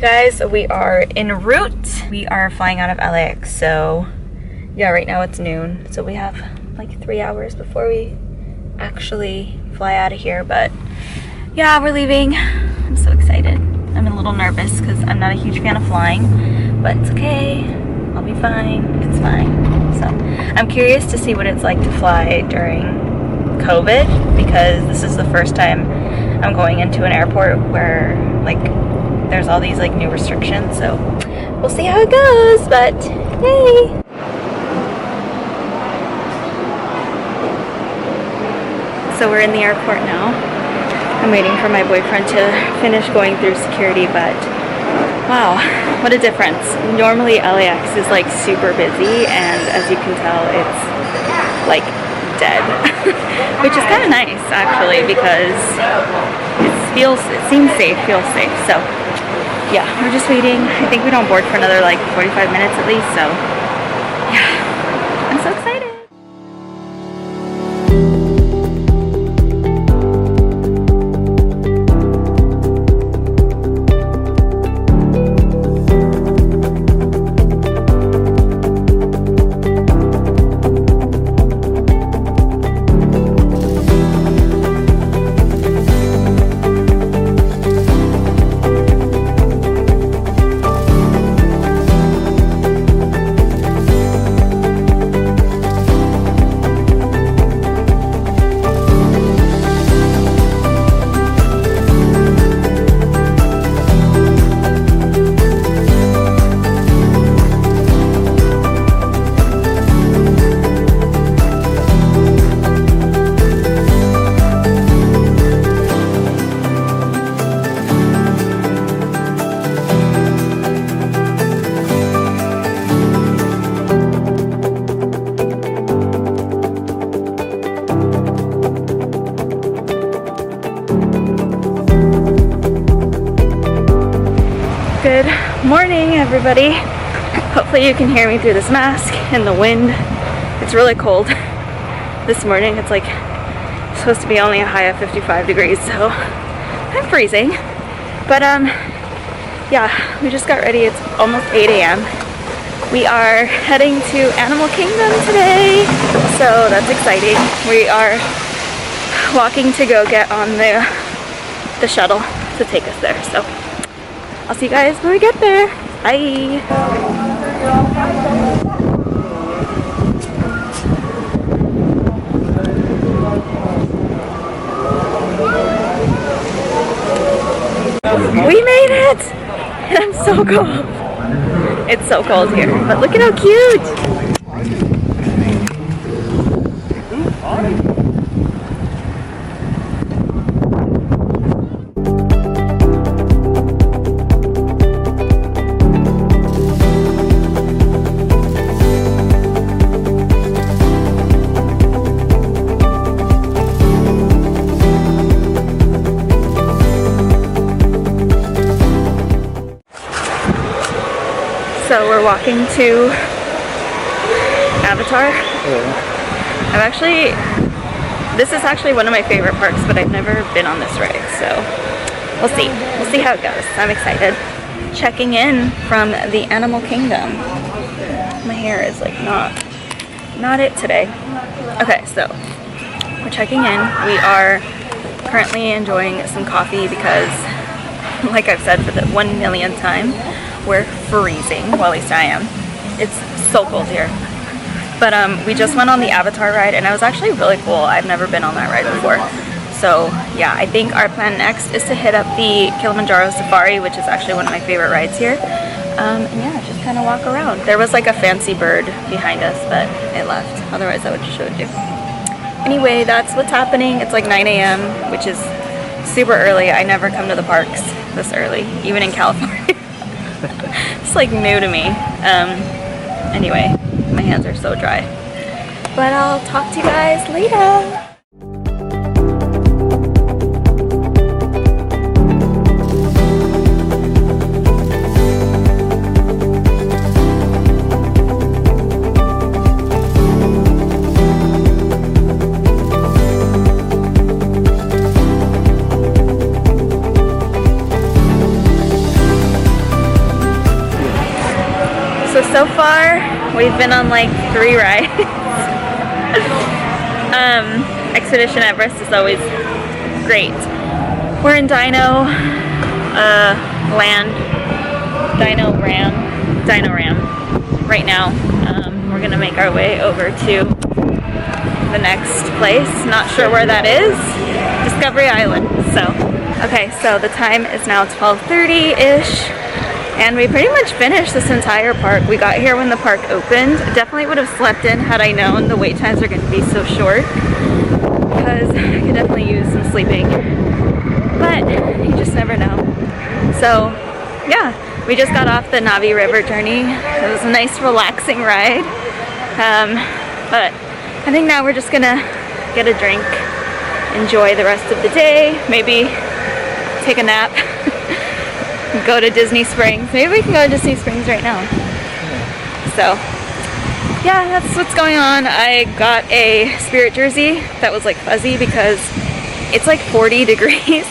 guys, we are en route. We are flying out of LAX, so yeah, right now it's noon. So we have like 3 hours before we actually fly out of here, but yeah, we're leaving. I'm so excited. I'm a little nervous because I'm not a huge fan of flying, but it's okay. I'll be fine. It's fine. So I'm curious to see what it's like to fly during COVID, because this is the first time I'm going into an airport where like there's all these like new restrictions. So we'll see how it goes, but yay! So we're in the airport now. I'm waiting for my boyfriend to finish going through security, but wow, what a difference. Normally LAX is like super busy, and as you can tell, it's like dead, which is kind of nice actually, because it seems safe, feels safe. So yeah, we're just waiting. I think we don't board for another like 45 minutes at least, so yeah, I'm so excited. Good morning, everybody. Hopefully you can hear me through this mask and the wind. It's really cold this morning. It's like supposed to be only a high of 55 degrees, so I'm freezing. But yeah, we just got ready. It's almost 8 a.m. We are heading to Animal Kingdom today, so that's exciting. We are walking to go get on the shuttle to take us there. So I'll see you guys when we get there. Bye. We made it! And I'm so cold. It's so cold here, but look at how cute! So we're walking to Avatar. This is actually one of my favorite parks, but I've never been on this ride, so we'll see. We'll see how it goes. I'm excited. Checking in from the Animal Kingdom. My hair is like not it today. Okay, so we're checking in. We are currently enjoying some coffee because, like I've said for the 1 millionth time, we're freezing. Well, at least I am. It's so cold here. But we just went on the Avatar ride, and it was actually really cool. I've never been on that ride before. So yeah, I think our plan next is to hit up the Kilimanjaro Safari, which is actually one of my favorite rides here. And yeah, just kind of walk around. There was like a fancy bird behind us, but it left. Otherwise I would have showed you. Anyway, that's what's happening. It's like 9 a.m., which is super early. I never come to the parks this early, even in California. It's like new to me. Anyway, my hands are so dry. But I'll talk to you guys later. So far, we've been on like 3 rides. Expedition Everest is always great. We're in Dino Ram right now. We're gonna make our way over to the next place. Not sure where that is. Discovery Island. So, okay, so the time is now 12:30-ish. And we pretty much finished this entire park. We got here when the park opened. Definitely would have slept in had I known the wait times are going to be so short, because I could definitely use some sleeping. But you just never know. So yeah, we just got off the Navi River journey. It was a nice relaxing ride. But I think now we're just gonna get a drink, enjoy the rest of the day, maybe take a nap. Go to Disney Springs. Maybe we can go to Disney Springs right now. So, yeah, that's what's going on. I got a Spirit jersey that was like fuzzy because it's like 40 degrees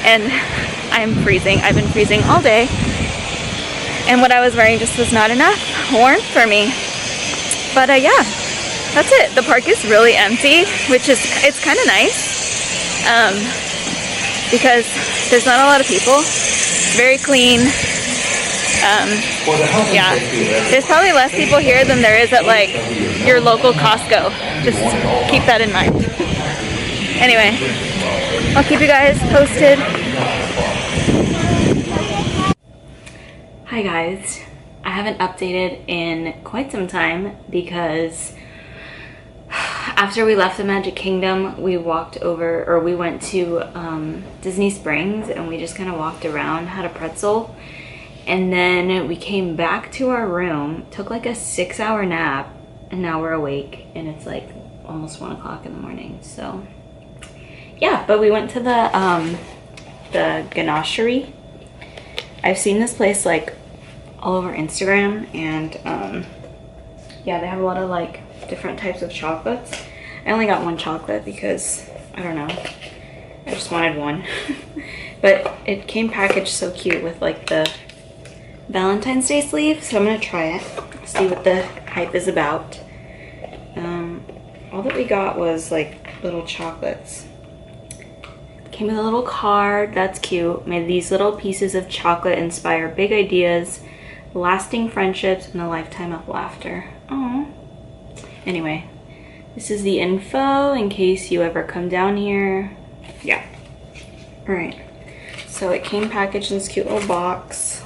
and I'm freezing. I've been freezing all day. And what I was wearing just was not enough warmth for me. But yeah, that's it. The park is really empty, which is, it's kind of nice because there's not a lot of people. Very clean. Yeah, there's probably less people here than there is at like your local Costco. Just keep that in mind. Anyway, I'll keep you guys posted. Hi guys, I haven't updated in quite some time because after we left the Magic Kingdom, we went to Disney Springs and we just kind of walked around, had a pretzel, and then we came back to our room, took like a 6-hour nap, and now we're awake and it's like almost 1 o'clock in the morning. So yeah, but we went to the ganachery. I've seen this place like all over Instagram, and yeah, they have a lot of like different types of chocolates. I only got 1 chocolate because I don't know, I just wanted one. But it came packaged so cute with like the Valentine's Day sleeve, so I'm gonna try it, see what the hype is about. All that we got was like little chocolates. Came with a little card, that's cute. May these little pieces of chocolate inspire big ideas, lasting friendships, and a lifetime of laughter. Aww. Anyway, this is the info in case you ever come down here. Yeah. Alright. So it came packaged in this cute little box.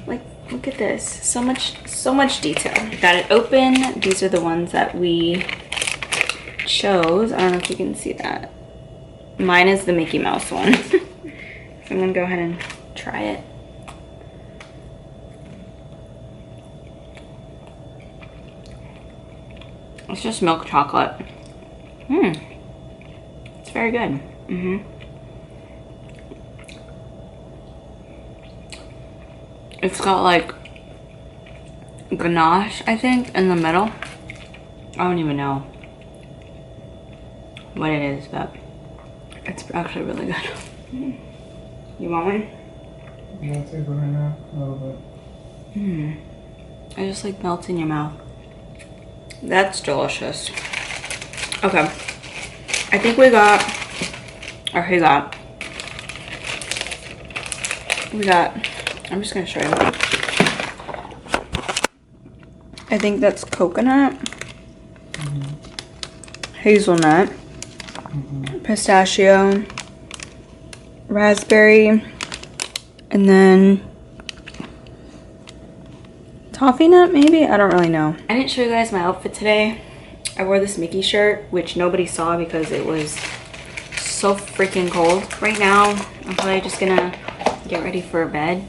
Like, look at this. So much detail. Got it open. These are the ones that we chose. I don't know if you can see that. Mine is the Mickey Mouse one. So I'm gonna go ahead and try it. It's just milk chocolate. It's very good. It's got like ganache, I think, in the middle. I don't even know what it is, but it's actually really good. You want one? Yeah, I'll take it right now, a little bit. It just like melts in your mouth. That's delicious. Okay. I think we got, I'm just gonna show you. I think that's coconut, hazelnut, pistachio, raspberry, and then toffee nut, maybe? I don't really know. I didn't show you guys my outfit today. I wore this Mickey shirt, which nobody saw because it was so freaking cold. Right now, I'm probably just gonna get ready for bed,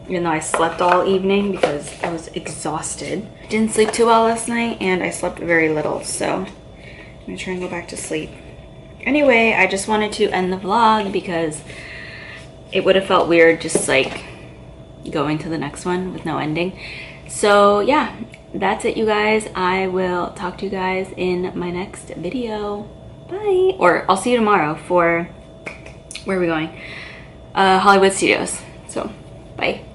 even though I slept all evening because I was exhausted. Didn't sleep too well last night, and I slept very little, so I'm gonna try and go back to sleep. Anyway, I just wanted to end the vlog because it would have felt weird just like going to the next one with no ending. So yeah, that's it, you guys. I will talk to you guys in my next video. Bye. Or I'll see you tomorrow for, where are we going? Hollywood Studios. So, bye.